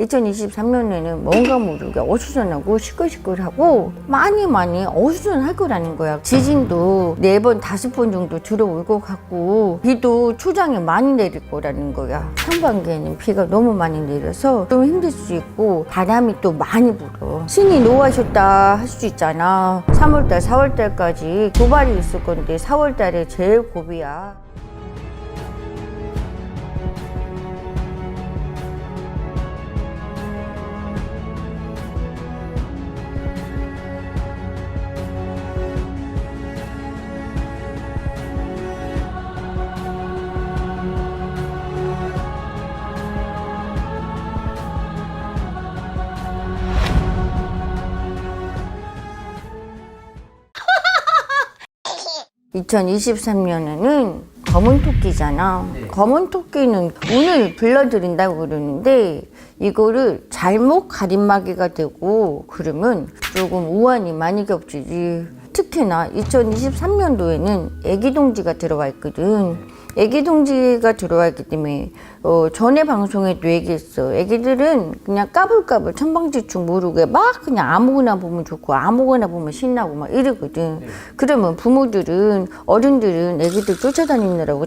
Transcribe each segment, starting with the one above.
2023년에는 뭔가 모르게 어수선하고 시끌시끌하고 많이 어수선할 거라는 거야. 지진도 4번, 5번 정도 들어올 것 같고 비도 초장에 많이 내릴 거라는 거야. 상반기에는 비가 너무 많이 내려서 좀 힘들 수 있고 바람이 또 많이 불어. 신이 노하셨다 할 수 있잖아. 3월달, 4월달까지 도발이 있을 건데 4월달에 제일 고비야. (2023년에는) 검은 토끼잖아. 검은 토끼는 운을 불러들인다고 그러는데 이거를 잘못 가림막이가 되고 그러면 조금 우환이 많이 겹치지. 특히나 2023년도에는 애기동지가 들어와 있거든. 애기동지가 들어와 있기 때문에 전에 방송에도 얘기했어. 애기들은 그냥 까불까불 천방지축 모르게 막 그냥 아무거나 보면 좋고 아무거나 보면 신나고 막 이러거든. 그러면 부모들은 어른들은 애기들 쫓아다니느라고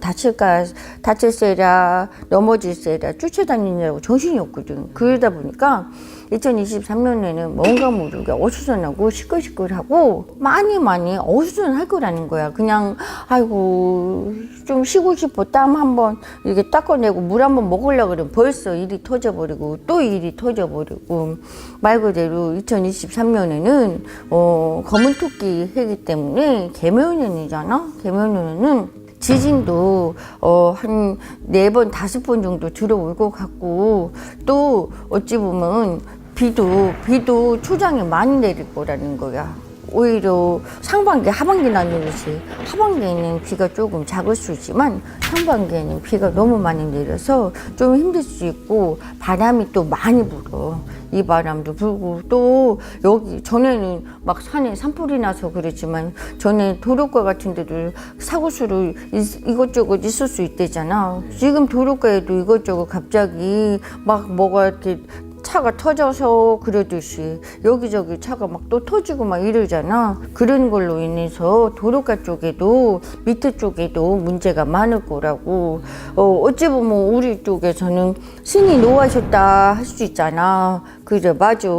다칠세라 넘어질세라 쫓아다니느라고 정신이 없거든. 그러다 보니까 2023년에는 뭔가 모르게 어수선하고 시끌시끌하고 많이 어수선할 거라는 거야. 그냥 아이고 좀 쉬고 싶어. 땀 한번 이렇게 닦아내고 물 한번 먹으려고 그러면 벌써 일이 터져버리고 또 일이 터져버리고 말 그대로 2023년에는 검은 토끼 해기 때문에 개묘년이잖아. 개묘년에는 지진도 한 4번, 5번 정도 들어올 것 같고 또 어찌 보면 비도 초장에 많이 내릴 거라는 거야. 오히려 상반기, 하반기 나누듯이 하반기에는 비가 조금 작을 수 있지만 상반기에는 비가 너무 많이 내려서 좀 힘들 수 있고 바람이 또 많이 불어. 이 바람도 불고 또 여기 전에는 막 산에 산불이 나서 그랬지만 전에 도로가 같은 데도 사고수로 이것저것 있을 수 있대잖아. 지금 도로가에도 이것저것 갑자기 막 뭐가 이렇게 차가 터져서 그러듯이 여기저기 차가 막 또 터지고 막 이러잖아. 그런 걸로 인해서 도로가 쪽에도 밑에 쪽에도 문제가 많을 거라고. 어찌 보면 우리 쪽에서는 신이 노하셨다 할 수 있잖아. 그래 맞아.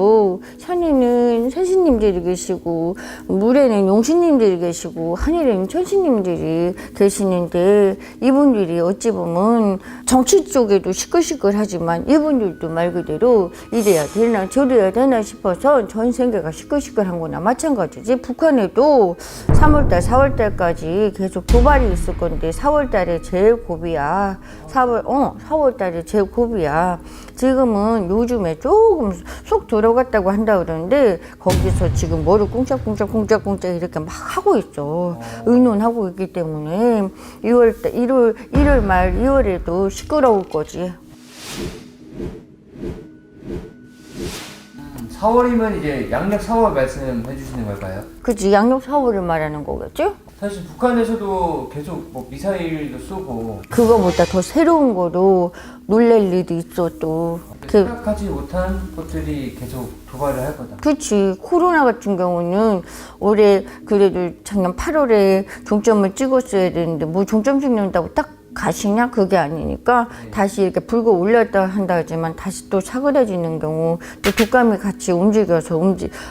산에는 선신님들이 계시고 물에는 용신님들이 계시고 하늘에는 천신님들이 계시는데 이분들이 어찌 보면 정치 쪽에도 시끌시끌하지만 이분들도 말 그대로 이래야 되나 저래야 되나 싶어서 전 세계가 시끌시끌한 거나 마찬가지지. 북한에도 3월달 4월달까지 계속 도발이 있을 건데 4월달에 제일 고비야. 4월달에 제일 고비야. 지금은 요즘에 조금 속 들어갔다고 한다 그러는데 거기서 지금 뭐를 꽁짝꽁짝 이렇게 막 하고 있어. 의논하고 있기 때문에 1월 말 2월에도 시끄러울 거지. 4월이면 이제 양력 4월 말씀해 주시는 걸까요? 그치, 양력 4월을 말하는 거겠지? 사실 북한에서도 계속 뭐 미사일도 쏘고 그거보다 더 새로운 거로 놀랄 일이 있어 또. 생각하지 못한 것들이 계속 도발을 할 거다. 그치. 코로나 같은 경우는 올해 그래도 작년 8월에 종점을 찍었어야 되는데 뭐 종점 찍는다고 딱 가시냐? 그게 아니니까 다시 이렇게 불고 올렸다 한다 하지만 다시 또 사그라지는 경우 또 독감이 같이 움직여서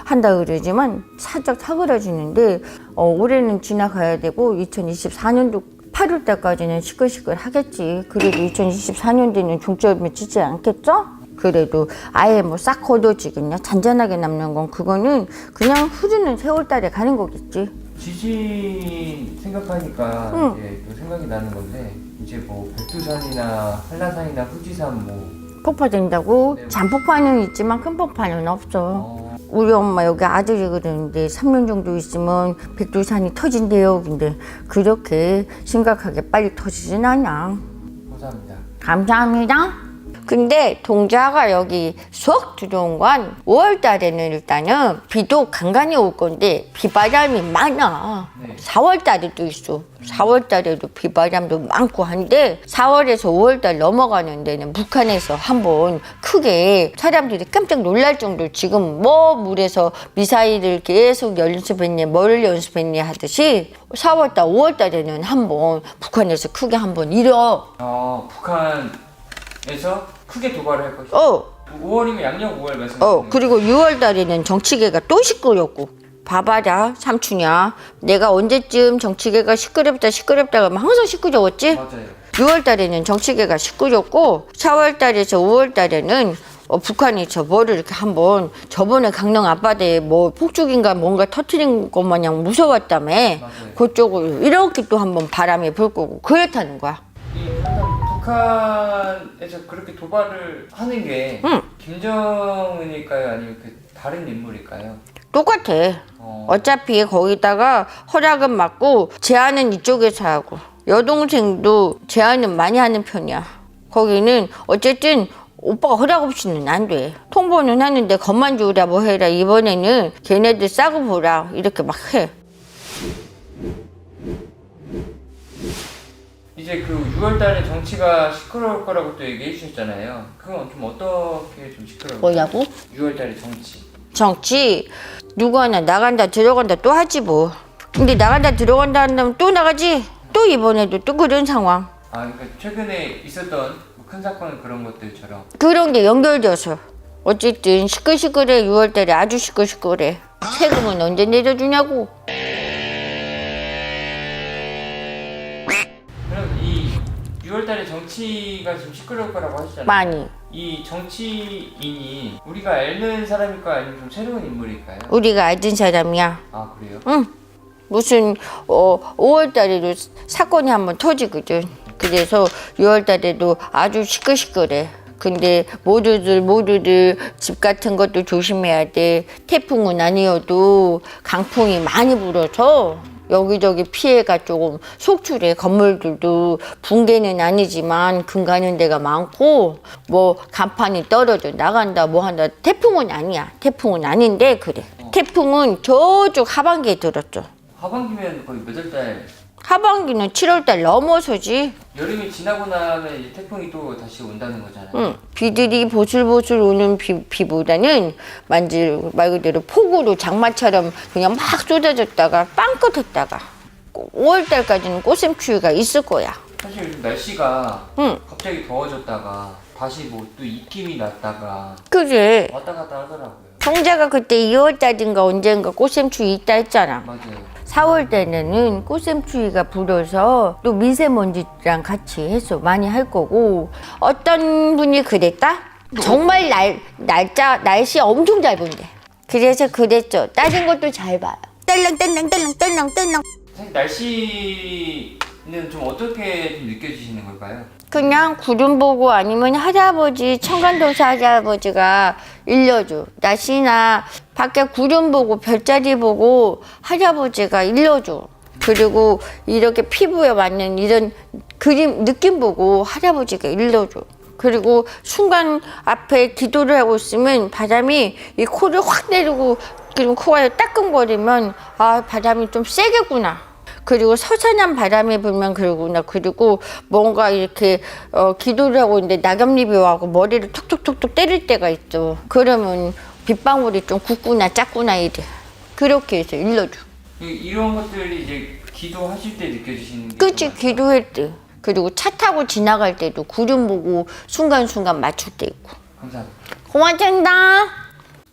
한다 그러지만 살짝 사그라지는데 올해는 지나가야 되고 2024년도 8월 달까지는 시끌시끌 하겠지. 그래도 2024년도에는 종점을 찍지 않겠죠? 그래도 아예 뭐 싹 걷어지겠냐? 잔잔하게 남는 건 그거는 그냥 흐르는 세월달에 가는 거겠지. 지진 생각하니까 이제 또 생각이 나는 건데 이제 뭐 백두산이나 한라산이나 후지산 뭐 폭파된다고? 잔폭파는 있지만 큰 폭파는 없어. 우리 엄마 여기 아들이 그러는데 3년 정도 있으면 백두산이 터진대요. 근데 그렇게 심각하게 빨리 터지진 않아. 감사합니다. 감사합니다. 근데 동자가 여기 쏙 들어온 건 5월 달에는 일단은 비도 간간히 올 건데 비바람이 많아. 네. 4월 달에도 있어. 4월 달에도 비바람도 많고 한데 4월에서 5월 달 넘어가는 데는 북한에서 한번 크게 사람들이 깜짝 놀랄 정도로 지금 뭐 물에서 미사일을 계속 연습했니 뭐를 연습했니 하듯이 4월 달 5월 달에는 한번 북한에서 크게 한번 일어. 북한에서 크게 도발을 할 것이다. 5월이면 양력 5월 말씀하시는 그리고 6월 달에는 정치계가 또 시끄럽고. 봐봐라, 삼촌이야. 내가 언제쯤 정치계가 시끄럽다 하면 항상 시끄러웠지? 맞아요. 6월 달에는 정치계가 시끄럽고, 4월 달에서 5월 달에는 북한이 뭐를 이렇게 한번 저번에 강릉 앞바다에 뭐 폭죽인가 뭔가 터트린 것 마냥 무서웠다며. 맞아요. 그쪽으로 이렇게 또 한번 바람이 불 거고, 그렇다는 거야. 북한에서 그렇게 도발을 하는 게 응. 김정은일까요? 아니면 그 다른 인물일까요? 똑같아. 어차피 거기다가 허락은 맞고 제안은 이쪽에서 하고 여동생도 제안은 많이 하는 편이야. 거기는 어쨌든 오빠가 허락 없이는 안 돼. 통보는 하는데 겁만 주라 뭐 해라. 이번에는 걔네들 싸고 보라 이렇게 막 해. 이제 그 6월 달에 정치가 시끄러울 거라고 또 얘기해 주셨잖아요. 그건 좀 어떻게 좀 시끄러울까요? 뭐냐고? 6월 달에 정치. 누구나 나간다 들어간다 또 하지 뭐. 근데 나간다 들어간다 한다면 또 나가지. 또 이번에도 또 그런 상황. 그러니까 최근에 있었던 큰 사건 그런 것들처럼. 그런 게 연결돼서 어쨌든 시끌시끌해. 6월 달에 아주 시끌시끌해. 세금은 언제 내려주냐고. 그럼 이 6월 달에 정치가 좀 시끄러울 거라고 하시잖아요. 많이. 이 정치인이 우리가 알는 사람일까요? 아니면 좀 새로운 인물일까요? 우리가 알던 사람이야. 아, 그래요? 응. 무슨 5월 달에도 사건이 한번 터지거든. 그래서 6월 달에도 아주 시끌시끌해. 근데 모두들 집 같은 것도 조심해야 돼. 태풍은 아니어도 강풍이 많이 불어서 여기저기 피해가 조금 속출해. 건물들도 붕괴는 아니지만 금 가는 데가 많고 뭐 간판이 떨어져 나간다 뭐 한다. 태풍은 아니야. 태풍은 아닌데 그래. 태풍은 저쪽 하반기에 들었죠. 하반기면 거의 몇 월 달? 하반기는 7월 달 넘어서지. 여름이 지나고 나면 이제 태풍이 또 다시 온다는 거잖아요. 응. 비들이 보슬보슬 오는 비보다는 말 그대로 폭우로 장마처럼 그냥 막 쏟아졌다가 빵긋했다가 5월 달까지는 꽃샘추위가 있을 거야. 사실 요즘 날씨가 응. 갑자기 더워졌다가 다시 뭐 또 입김이 났다가 그래. 왔다 갔다 하더라고요. 성자가 그때 2월 달인가 언젠가 꽃샘추위 있다 했잖아. 맞아요. 4월 달에는 꽃샘추위가 불어서 또 미세먼지랑 같이 해서 많이 할 거고, 어떤 분이 그랬다? 정말 날씨 엄청 잘 본대. 그래서 그랬죠. 다른 것도 잘 봐요. 딸랑딸랑. 사실 날씨는 좀 어떻게 좀 느껴지시는 걸까요? 그냥 구름 보고 아니면 청간도사 할아버지가 일러줘. 날씨나 밖에 구름 보고 별자리 보고 할아버지가 일러줘. 그리고 이렇게 피부에 맞는 이런 느낌 보고 할아버지가 일러줘. 그리고 순간 앞에 기도를 하고 있으면 바람이 이 코를 확 내리고 그리고 코가 따끔거리면 바람이 좀 세겠구나. 그리고 서산한 바람이 불면 그러구나. 그리고 뭔가 이렇게 기도를 하고 있는데 낙엽잎이 와고 머리를 톡톡톡톡 때릴 때가 있어. 그러면 빗방울이 좀 굵구나 작구나 이래. 그렇게 해서 일러줘. 이런 것들이 이제 기도하실 때 느껴지시는 게 그치, 기도할 때. 그리고 차 타고 지나갈 때도 구름 보고 순간순간 맞출 때 있고. 감사합니다. 고맙습니다.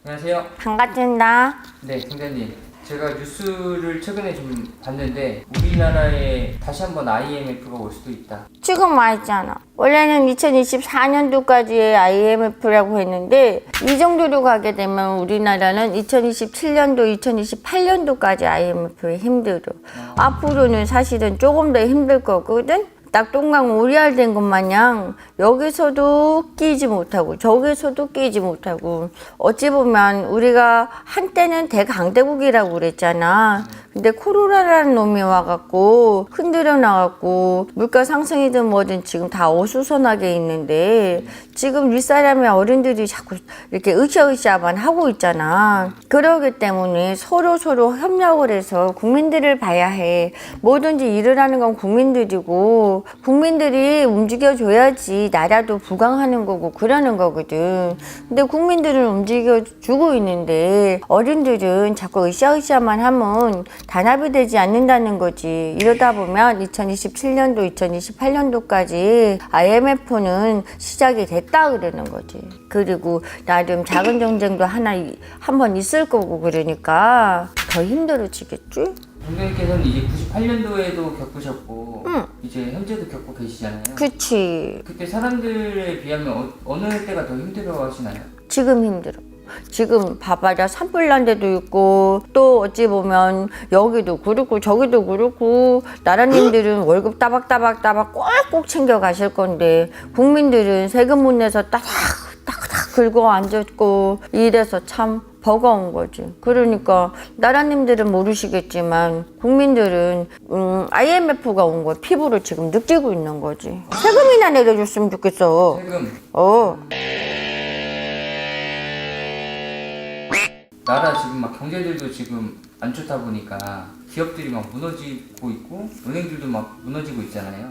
안녕하세요. 반갑습니다. 네, 팀장님. 제가 뉴스를 최근에 좀 봤는데 우리나라에 다시 한번 IMF가 올 수도 있다. 지금 와 있잖아. 원래는 2024년도까지의 IMF라고 했는데 이 정도로 가게 되면 우리나라는 2027년도, 2028년도까지 IMF에 힘들어. 앞으로는 사실은 조금 더 힘들 거거든. 낙동강 오리알된 것 마냥 여기서도 끼지 못하고 저기서도 끼지 못하고 어찌 보면 우리가 한때는 대강대국이라고 그랬잖아. 근데 코로나라는 놈이 와갖고 흔들어 나갖고 물가 상승이든 뭐든 지금 다 어수선하게 있는데 지금 윗사람의 어른들이 자꾸 이렇게 으쌰으쌰만 하고 있잖아. 그러기 때문에 서로 협력을 해서 국민들을 봐야 해. 뭐든지 일을 하는 건 국민들이고 국민들이 움직여줘야지 나라도 부강하는 거고 그러는 거거든. 근데 국민들은 움직여주고 있는데 어른들은 자꾸 으쌰으쌰만 하면 단합이 되지 않는다는 거지. 이러다 보면 2027년도, 2028년도까지 IMF는 시작이 됐다 그러는 거지. 그리고 나름 작은 정쟁도 한번 있을 거고 그러니까 더 힘들어지겠지? 동생님께서는 이제 98년도에도 겪으셨고 이제 현재도 겪고 계시잖아요. 그치. 그때 사람들에 비하면 어느 때가 더 힘들어 하시나요? 지금 힘들어. 지금 봐봐라 산불난 데도 있고 또 어찌 보면 여기도 그렇고 저기도 그렇고 나라님들은 월급 따박따박 꼭꼭 챙겨 가실 건데 국민들은 세금 못 내서 따닥따닥 긁어 앉았고 이래서 참 버거운 거지. 그러니까 나라님들은 모르시겠지만 국민들은 IMF가 온 걸 피부로 지금 느끼고 있는 거지. 세금이나 내려줬으면 좋겠어. 세금. 나라 지금 막 경제들도 지금 안 좋다 보니까 기업들이 막 무너지고 있고 은행들도 막 무너지고 있잖아요.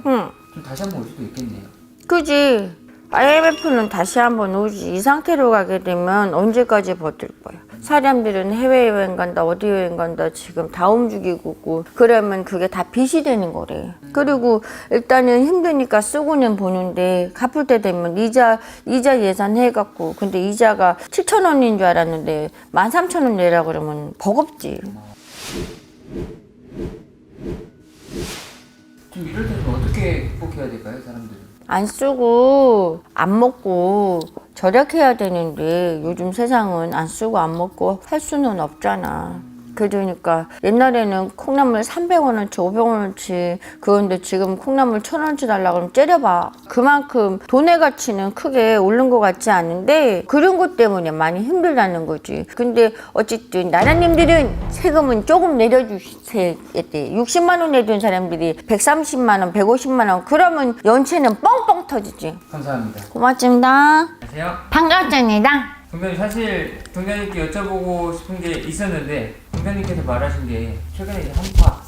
좀 다시 한번 올 수도 있겠네요. 그지. IMF는 다시 한번 오지. 이 상태로 가게 되면 언제까지 버틸 거야. 사람들은 해외여행 간다 어디 여행 간다 지금 다 움직이고 있고 그러면 그게 다 빚이 되는 거래. 그리고 일단은 힘드니까 쓰고는 보는데 갚을 때 되면 이자 예산해갖고 근데 이자가 7,000원인 줄 알았는데 13,000원 내라 그러면 버겁지. 좀 이럴 때는 어떻게 극복해야 될까요, 사람들은? 안 쓰고 안 먹고 절약해야 되는데 요즘 세상은 안 쓰고 안 먹고 할 수는 없잖아. 그러니까 옛날에는 콩나물 300원어치 500원어치 그건데 지금 콩나물 1,000원어치 달라고 하면 째려봐. 그만큼 돈의 가치는 크게 오른 것 같지 않은데 그런 것 때문에 많이 힘들다는 거지. 근데 어쨌든 나라님들은 세금은 조금 내려주세요. 60만 원 내준 사람들이 130만 원 150만 원 그러면 연체는 뻥뻥 터지지. 감사합니다. 고맙습니다. 안녕하세요. 반갑습니다. 동장님 사실 동장님께 여쭤보고 싶은 게 있었는데 동장님께서 말하신 게 최근에 이제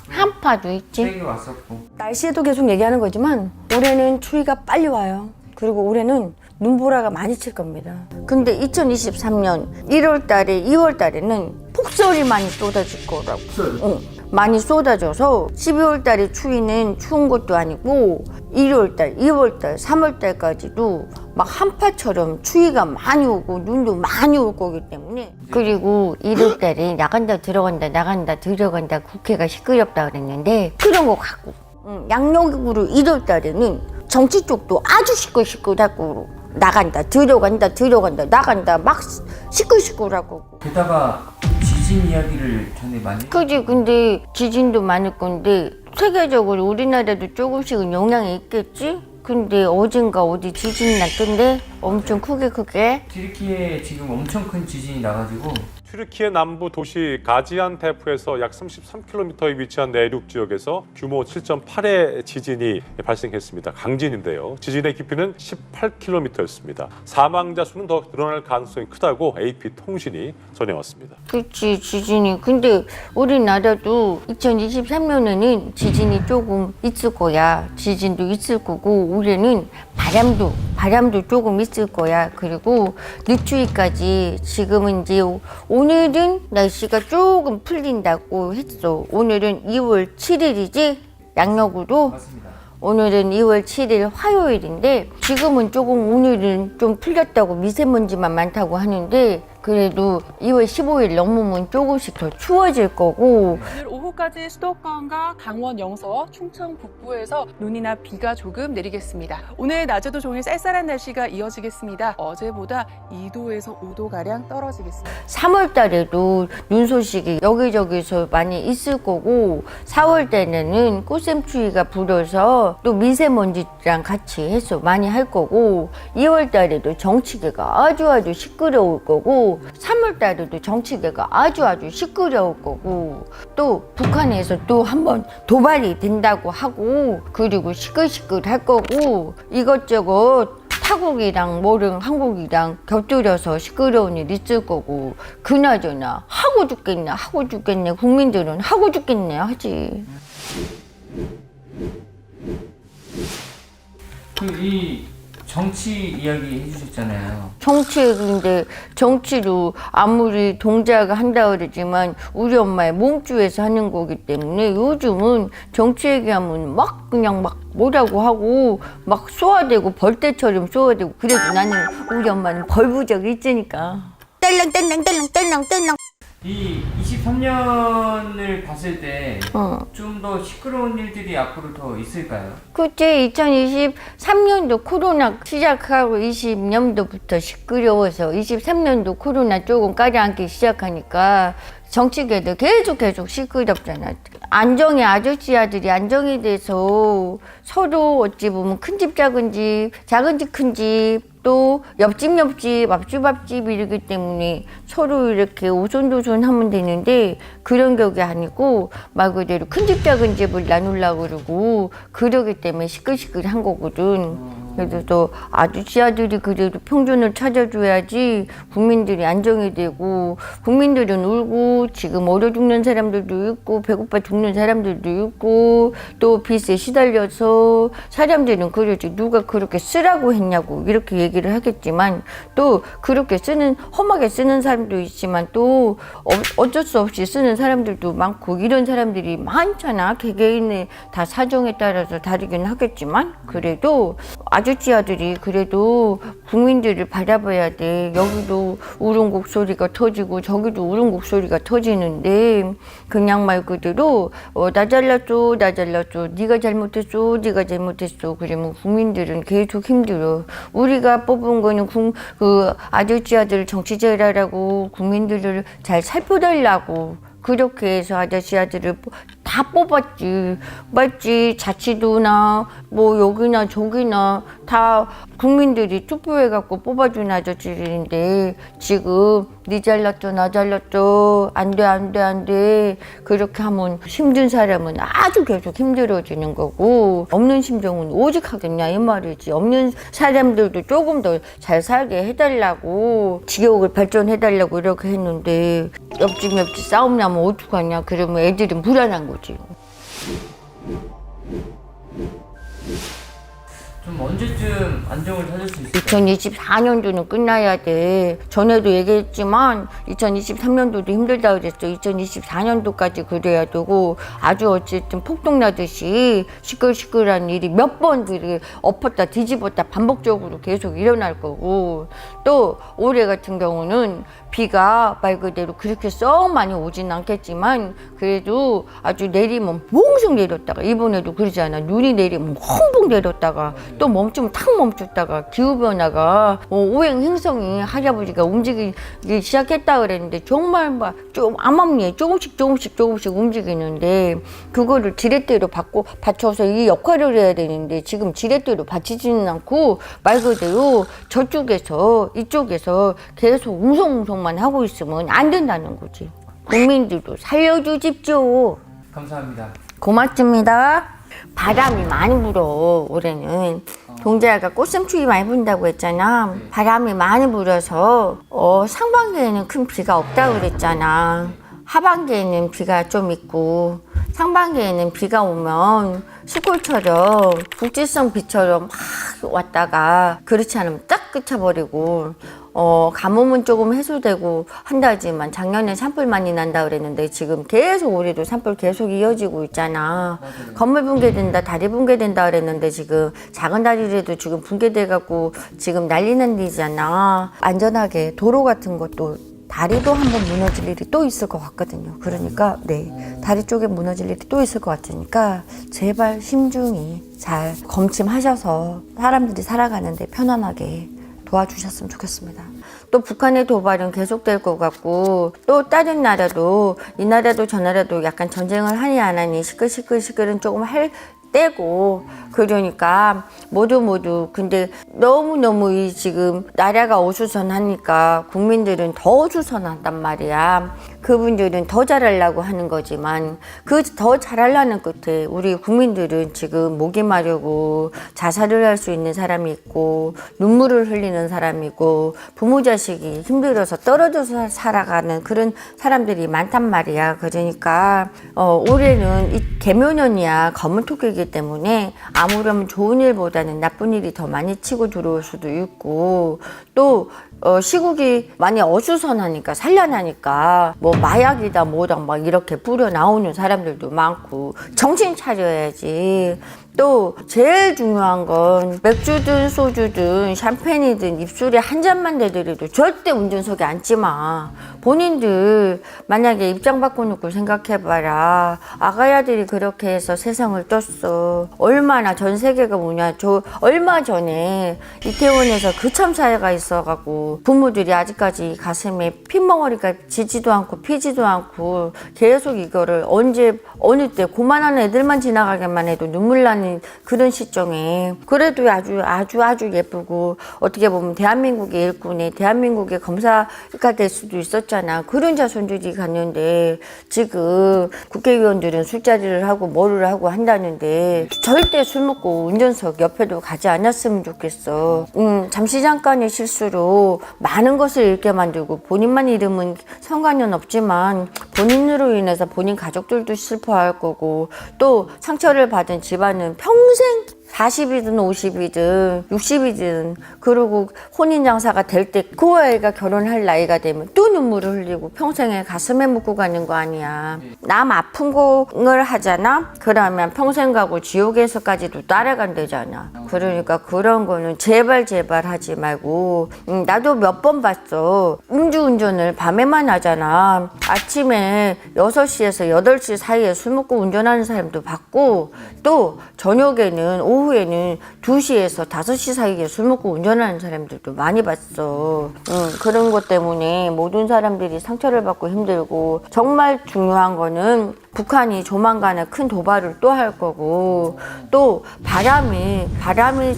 한파도 있지. 세게 왔었고 날씨에도 계속 얘기하는 거지만 올해는 추위가 빨리 와요. 그리고 올해는 눈보라가 많이 칠 겁니다. 근데 2023년 1월 달에 2월 달에는 폭설이 많이 쏟아질 거라고. 많이 쏟아져서 12월 달에 추위는 추운 것도 아니고 1월 달, 2월 달, 3월 달까지도 막 한파처럼 추위가 많이 오고 눈도 많이 올 거기 때문에 그리고 1월 달에 나간다 들어간다 나간다 들어간다 국회가 시끄럽다 그랬는데 그런 거 같고 양력으로 1월 달에는 정치 쪽도 아주 시끌시끌하고 나간다 들어간다 나간다 막 시끌시끌하고 게다가 지진 이야기를 전에 많이 그지. 근데 지진도 많을 건데 세계적으로 우리나라도 조금씩은 영향이 있겠지? 근데 어딘가 어디 지진이 났던데 엄청 크게 튀르키예에 지금 엄청 큰 지진이 나가지고 튀르키예 남부 도시 가지안테프에서 약 33km에 위치한 내륙 지역에서 규모 7.8의 지진이 발생했습니다. 강진인데요. 지진의 깊이는 18km였습니다. 사망자 수는 더 늘어날 가능성이 크다고 AP통신이 전해왔습니다. 그치 지진이. 근데 우리나라도 2023년에는 지진이 조금 있을 거야. 지진도 있을 거고 올해는 바람도 조금 있을 거야. 그리고 늦추위까지 지금은 이제 오늘은 날씨가 조금 풀린다고 했어. 오늘은 2월 7일이지 양력으로. 맞습니다. 오늘은 2월 7일 화요일인데 지금은 조금 오늘은 좀 풀렸다고 미세먼지만 많다고 하는데 그래도 2월 15일 넘으면 조금씩 더 추워질 거고 오늘 오후까지 수도권과 강원 영서, 충청 북부에서 눈이나 비가 조금 내리겠습니다. 오늘 낮에도 종일 쌀쌀한 날씨가 이어지겠습니다. 어제보다 2도에서 5도가량 떨어지겠습니다. 3월 달에도 눈 소식이 여기저기서 많이 있을 거고 4월 달에는 꽃샘추위가 불어서 또 미세먼지랑 같이 해서 많이 할 거고 2월 달에도 정치계가 아주 시끄러울 거고 거고 3월 달에도 정치계가 아주 시끄러울 거고 또 북한에서 또 한번 도발이 된다고 하고 그리고 시끌시끌할 거고 이것저것 타국이랑 뭐랑 한국이랑 곁들여서 시끄러운 일 있을 거고 그나저나 하고 죽겠네 국민들은 하고 죽겠네 하지. 이 정치 이야기 해주셨잖아요. 정치인데 정치도 아무리 동자가 한다 그러지만 우리 엄마의 몸주에서 하는 거기 때문에 요즘은 정치 얘기하면 막 그냥 막 뭐라고 하고 막 쏘아대고 벌떼처럼 쏘아대고 그래도 나는 우리 엄마는 벌부적이 있으니까 딸랑딸랑딸랑딸랑딸랑 이 23년을 봤을 때 좀 더 시끄러운 일들이 앞으로 더 있을까요? 그치 2023년도 코로나 시작하고 20년도부터 시끄러워서 23년도 코로나 조금 가라앉기 시작하니까 정치계도 계속 시끄럽잖아. 안정의 아저씨 아들이 안정이 돼서 서로 어찌 보면 큰 집 작은 집 작은 집 큰 집 또 옆집 앞집 이러기 때문에 서로 이렇게 오손도손하면 되는데 그런 격이 아니고 말 그대로 큰 집 작은 집을 나누려고 그러고 그러기 때문에 시끌시끌한 거거든. 그래서 또 아저씨 아들이 그래도 평준을 찾아줘야지 국민들이 안정이 되고 국민들은 울고 지금 얼어 죽는 사람들도 있고 배고파 죽는 사람들도 있고 또 빚에 시달려서 사람들은 그러지 누가 그렇게 쓰라고 했냐고 이렇게 얘기를 하겠지만 또 그렇게 험하게 쓰는 사람도 있지만 또 어쩔 수 없이 쓰는 사람들도 많고 이런 사람들이 많잖아. 개개인의 다 사정에 따라서 다르긴 하겠지만 그래도 아저씨 아들이 그래도 국민들을 바라봐야 돼. 여기도 울음곡 소리가 터지고 저기도 울음곡 소리가 터지는데 그냥 말 그대로 나 잘랐죠 네가 잘못했어 그러면 국민들은 계속 힘들어. 우리가 뽑은 거는 그 아저씨 아들 정치제라라고 국민들을 잘 살펴달라고 그렇게 해서 아저씨 아들을 다 뽑았지. 맞지? 자치도나 뭐 여기나 저기나 다 국민들이 투표해갖고 뽑아준 아저씨들인데 지금 니 잘났죠 나 잘났죠 안돼 그렇게 하면 힘든 사람은 아주 계속 힘들어지는 거고 없는 심정은 오직 하겠냐 이 말이지. 없는 사람들도 조금 더 잘 살게 해달라고 지역을 발전해달라고 이렇게 했는데 옆집 싸움 나면 어떡하냐. 그러면 애들은 불안한 거지. 좀 언제쯤 안정을 찾을 수 있을까요? 2024년도는 끝나야 돼. 전에도 얘기했지만 2023년도도 힘들다 그랬어. 2024년도까지 그래야 되고 아주 어쨌든 폭동나듯이 시끌시끌한 일이 몇 번 엎었다 뒤집었다 반복적으로 계속 일어날 거고 또 올해 같은 경우는 비가 말 그대로 그렇게 썩 많이 오진 않겠지만 그래도 아주 내리면 몽성 내렸다가 이번에도 그러잖아. 눈이 내리면 펑펑 내렸다가 또 멈추면 탁 멈췄다가 기후변화가 오행 행성이 할아버지가 움직이기 시작했다 그랬는데 정말 막 좀 암암리에 조금씩 움직이는데 그거를 지렛대로 받쳐서 이 역할을 해야 되는데 지금 지렛대로 받치지는 않고 말 그대로 저쪽에서 이쪽에서 계속 웅성웅성만 하고 있으면 안 된다는 거지. 국민들도 살려주십시오. 감사합니다. 고맙습니다. 바람이 많이 불어 올해는. 동자가 꽃샘추위 많이 분다고 했잖아. 바람이 많이 불어서 상반기에는 큰 비가 없다고 그랬잖아. 하반기에는 비가 좀 있고 상반기에는 비가 오면 시골처럼 국지성 비처럼 막 왔다가 그렇지 않으면 딱 그쳐버리고 가뭄은 조금 해소되고 한다지만 작년에 산불 많이 난다 그랬는데 지금 계속 올해도 산불 계속 이어지고 있잖아. 맞아요. 건물 붕괴된다 다리 붕괴된다 그랬는데 지금 작은 다리라도 지금 붕괴돼 갖고 지금 난리 난 일이잖아. 안전하게 도로 같은 것도 다리도 한번 무너질 일이 또 있을 것 같거든요. 그러니까 다리 쪽에 무너질 일이 또 있을 것 같으니까 제발 심중히 잘 검침하셔서 사람들이 살아가는데 편안하게 도와주셨으면 좋겠습니다. 또 북한의 도발은 계속될 것 같고 또 다른 나라도 이 나라도 저 나라도 약간 전쟁을 하니 안 하니 시끌은 조금 할 떼고 그러니까 모두 근데 너무너무 이 지금 나라가 어수선하니까 국민들은 더 어수선한단 말이야. 그분들은 더 잘하려고 하는 거지만 그 더 잘하려는 끝에 우리 국민들은 지금 목이 마르고 자살을 할 수 있는 사람이 있고 눈물을 흘리는 사람이 있고 부모 자식이 힘들어서 떨어져서 살아가는 그런 사람들이 많단 말이야. 그러니까 올해는 이 개묘년이야 검은 토끼이기 때문에 아무렴 좋은 일보다는 나쁜 일이 더 많이 치고 들어올 수도 있고 또 시국이 많이 어수선하니까 산란하니까 뭐 마약이다 뭐다 막 이렇게 뿌려 나오는 사람들도 많고 정신 차려야지. 또 제일 중요한 건 맥주든 소주든 샴페인이든 입술에 한 잔만 대더라도 절대 운전석에 앉지 마. 본인들 만약에 입장 바꿔놓고 생각해봐라. 아가야들이 그렇게 해서 세상을 떴어. 얼마나 전 세계가 뭐냐. 저 얼마 전에 이태원에서 그 참사가 있어갖고 부모들이 아직까지 가슴에 핏멍어리가 지지도 않고 피지도 않고 계속 이거를 언제 어느 때 고만한 애들만 지나가게만 해도 눈물 나는 그런 시점에 그래도 아주 예쁘고 어떻게 보면 대한민국의 일꾼에 대한민국의 검사가 될 수도 있었잖아. 그런 자손들이 갔는데 지금 국회의원들은 술자리를 하고 뭐를 하고 한다는데 절대 술 먹고 운전석 옆에도 가지 않았으면 좋겠어. 잠시 잠깐의 실수로 많은 것을 잃게 만들고 본인만 잃으면 상관은 없지만 본인으로 인해서 본인 가족들도 슬퍼할 거고 또 상처를 받은 집안은 평생 40이든 50이든 60이든 그리고 혼인장사가 될 때 그 아이가 결혼할 나이가 되면 또 눈물을 흘리고 평생에 가슴에 묻고 가는 거 아니야. 남 아픈 걸 하잖아? 그러면 평생 가고 지옥에서까지도 따라간대잖아. 그러니까 그런 거는 제발 하지 말고 나도 몇 번 봤어. 음주운전을 밤에만 하잖아. 아침에 6시에서 8시 사이에 술 먹고 운전하는 사람도 봤고 또 저녁에는 오후에는 2시에서 5시 사이에 술 먹고 운전하는 사람들도 많이 봤어. 그런 것 때문에 모든 사람들이 상처를 받고 힘들고 정말 중요한 거는 북한이 조만간에 큰 도발을 또 할 거고 또 바람이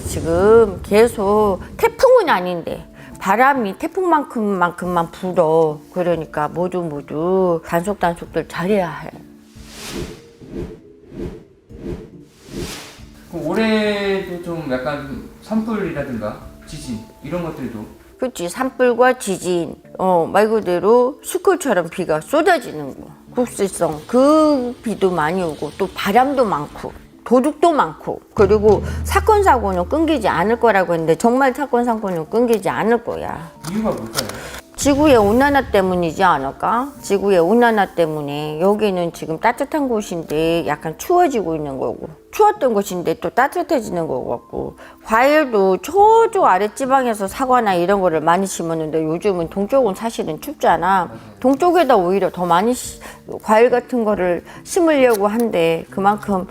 지금 계속 태풍은 아닌데 바람이 태풍만큼만 불어. 그러니까 모두 단속들 잘해야 해. 올해도 좀 약간 산불이라든가 지진 이런 것들도 그렇지. 산불과 지진 말 그대로 수클처럼 비가 쏟아지는 거. 국시성 그 비도 많이 오고 또 바람도 많고 도둑도 많고 그리고 사건 사고는 끊기지 않을 거라고 했는데 정말 사건 사고는 끊기지 않을 거야. 이유가 뭘까요? 지구의 온난화 때문이지 않을까? 지구의 온난화 때문에 여기는 지금 따뜻한 곳인데 약간 추워지고 있는 거고 추웠던 곳인데 또 따뜻해지는 거 같고 과일도 저쪽 아랫지방에서 사과나 이런 거를 많이 심었는데 요즘은 동쪽은 사실은 춥잖아. 동쪽에다 오히려 더 많이 과일 같은 거를 심으려고 한데 그만큼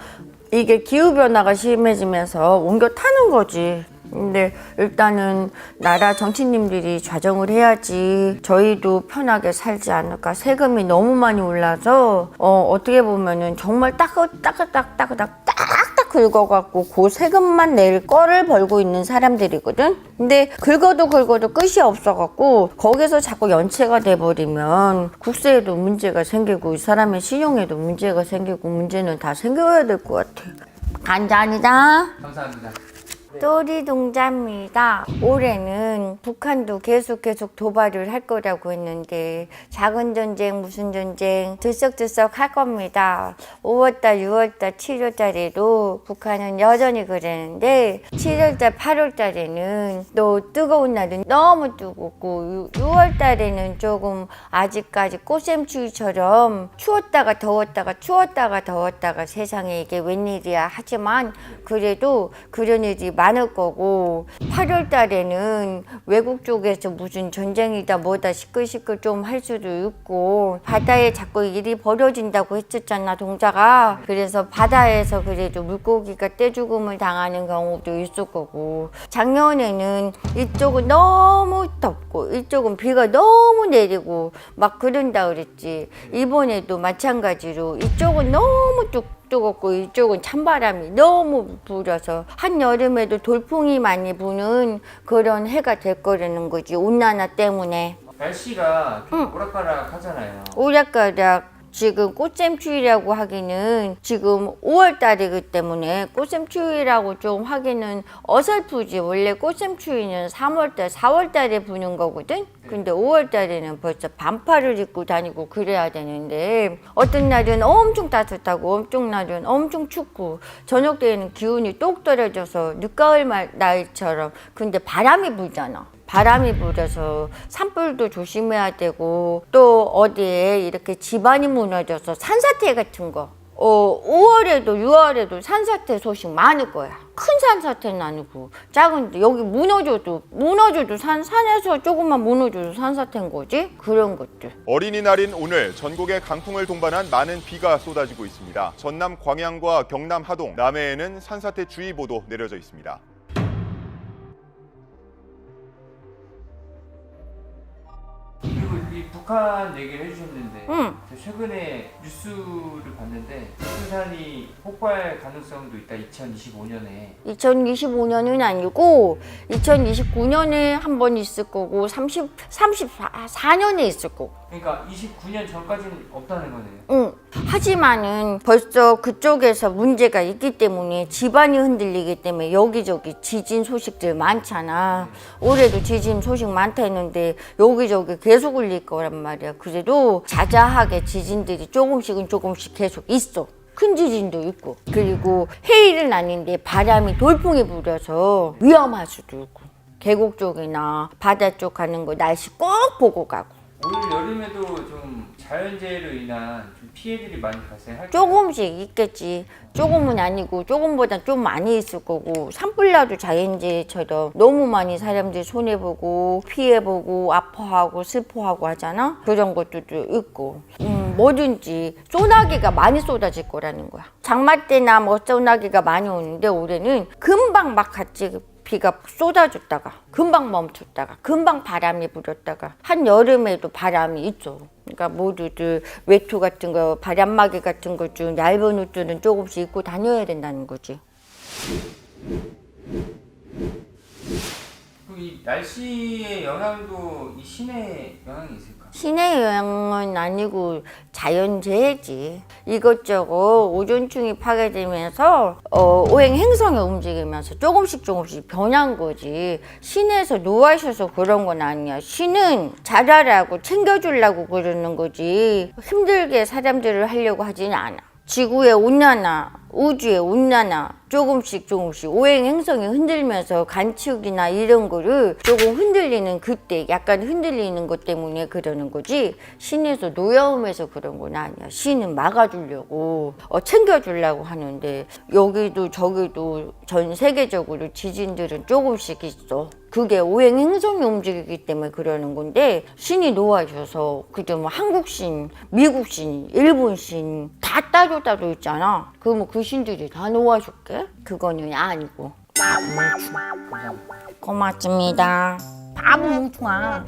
이게 기후변화가 심해지면서 옮겨 타는 거지. 근데 일단은 나라 정치인님들이 좌정을 해야지 저희도 편하게 살지 않을까. 세금이 너무 많이 올라서 어떻게 보면은 정말 딱딱 긁어갖고 그 세금만 낼 거를 벌고 있는 사람들이거든. 근데 긁어도 끝이 없어갖고 거기서 자꾸 연체가 돼버리면 국세에도 문제가 생기고 이 사람의 신용에도 문제가 생기고 문제는 다 생겨야 될 것 같아. 간단이다. 감사합니다. 또리 동자입니다. 올해는 북한도 계속 도발을 할 거라고 했는데 작은 전쟁 무슨 전쟁 들썩들썩 할 겁니다. 5월달 6월달 7월달에도 북한은 여전히 그러는데 7월달 8월달에는 또 뜨거운 날은 너무 뜨겁고 6월달에는 조금 아직까지 꽃샘추위처럼 추웠다가 더웠다가 세상에 이게 웬일이야 하지만 그래도 그런 일이 많을 거고 8월 달에는 외국 쪽에서 무슨 전쟁이다 뭐다 시끌시끌 좀 할 수도 있고 바다에 자꾸 일이 벌어진다고 했었잖아 동자가. 그래서 바다에서 그래도 물고기가 떼죽음을 당하는 경우도 있을 거고 작년에는 이쪽은 너무 덥고 이쪽은 비가 너무 내리고 막 그런다 그랬지. 이번에도 마찬가지로 이쪽은 너무 뜨겁고 이쪽은 찬바람이 너무 불어서 한여름에도 돌풍이 많이 부는 그런 해가 될 거라는 거지. 온난화 때문에. 날씨가 좀 오락가락 하잖아요. 오락가락 지금 꽃샘추위라고 하기는 지금 5월 달이기 때문에 꽃샘추위라고 좀 하기는 어설프지. 원래 꽃샘추위는 3월 달, 4월 달에 부는 거거든. 근데 5월 달에는 벌써 반팔을 입고 다니고 그래야 되는데 어떤 날은 엄청 따뜻하고 어떤 날은 엄청 춥고 저녁 때에는 기온이 똑 떨어져서 늦가을 날처럼. 근데 바람이 불잖아. 바람이 불어서 산불도 조심해야 되고 또 어디에 이렇게 집안이 무너져서 산사태 같은 거 5월에도 6월에도 산사태 소식 많을 거야. 큰 산사태는 아니고 작은 여기 무너져도 산에서 조금만 무너져도 산사태인 거지. 그런 것들. 어린이날인 오늘 전국에 강풍을 동반한 많은 비가 쏟아지고 있습니다. 전남 광양과 경남 하동, 남해에는 산사태 주의보도 내려져 있습니다. 그리고 이 북한 얘기를 해주셨는데 응. 최근에 뉴스를 봤는데 북한산이 폭발 가능성도 있다. 2025년에 2025년은 아니고 2029년에 한 번 있을 거고 34년에 있을 거고. 그러니까 29년 전까지는 없다는 거네요. 응. 하지만은 벌써 그쪽에서 문제가 있기 때문에 집안이 흔들리기 때문에 여기저기 지진 소식들 많잖아. 올해도 지진 소식 많다 했는데 여기저기 계속 울릴 거란 말이야. 그래도 자자하게 지진들이 조금씩은 조금씩 계속 있어. 큰 지진도 있고. 그리고 해일은 아닌데 바람이 돌풍이 불어서 위험할 수도 있고. 계곡 쪽이나 바다 쪽 가는 거 날씨 꼭 보고 가고. 올 여름에도 좀 자연재해로 인한 좀 피해들이 많이 발생할까요? 조금씩 있겠지. 조금은 아니고 조금보다 좀 많이 있을 거고. 산불나도 자연재해처럼 너무 많이 사람들이 손해보고 피해보고 아파하고 슬퍼하고 하잖아. 그런 것들도 있고. 뭐든지 소나기가 많이 쏟아질 거라는 거야. 장마 때나 뭐 소나기가 많이 오는데 올해는 금방 막 같이 비가 쏟아졌다가 금방 멈췄다가 금방 바람이 불었다가 한여름에도 바람이 있죠. 그러니까 모두들 외투 같은 거 바람막이 같은 것 좀 얇은 옷들은 조금씩 입고 다녀야 된다는 거지. 이 날씨의 영향도 이 신의 영향이 있을까? 신의 영향은 아니고 자연재해지. 이것저것 오존층이 파괴되면서 오행 행성이 움직이면서 조금씩 변한 거지. 신에서 노하셔서 그런 건 아니야. 신은 잘하라고 챙겨주려고 그러는 거지. 힘들게 사람들을 하려고 하지는 않아. 지구의 온난화, 우주의 온난화 조금씩 오행 행성이 흔들면서 간치역이나 이런 거를 조금 흔들리는 그때 약간 흔들리는 것 때문에 그러는 거지. 신에서 노여움에서 그런 건 아니야. 신은 막아주려고 챙겨주려고 하는데 여기도 저기도 전 세계적으로 지진들은 조금씩 있어. 그게 오행 행성이 움직이기 때문에 그러는 건데 신이 놓아줘서 그저 뭐 한국신, 미국신, 일본신 다 따로 있잖아. 그러면 그 신들이 다 놓아줄게? 그거는 아니고. 감사합니다. 고맙습니다. 바보 뭉퉁아.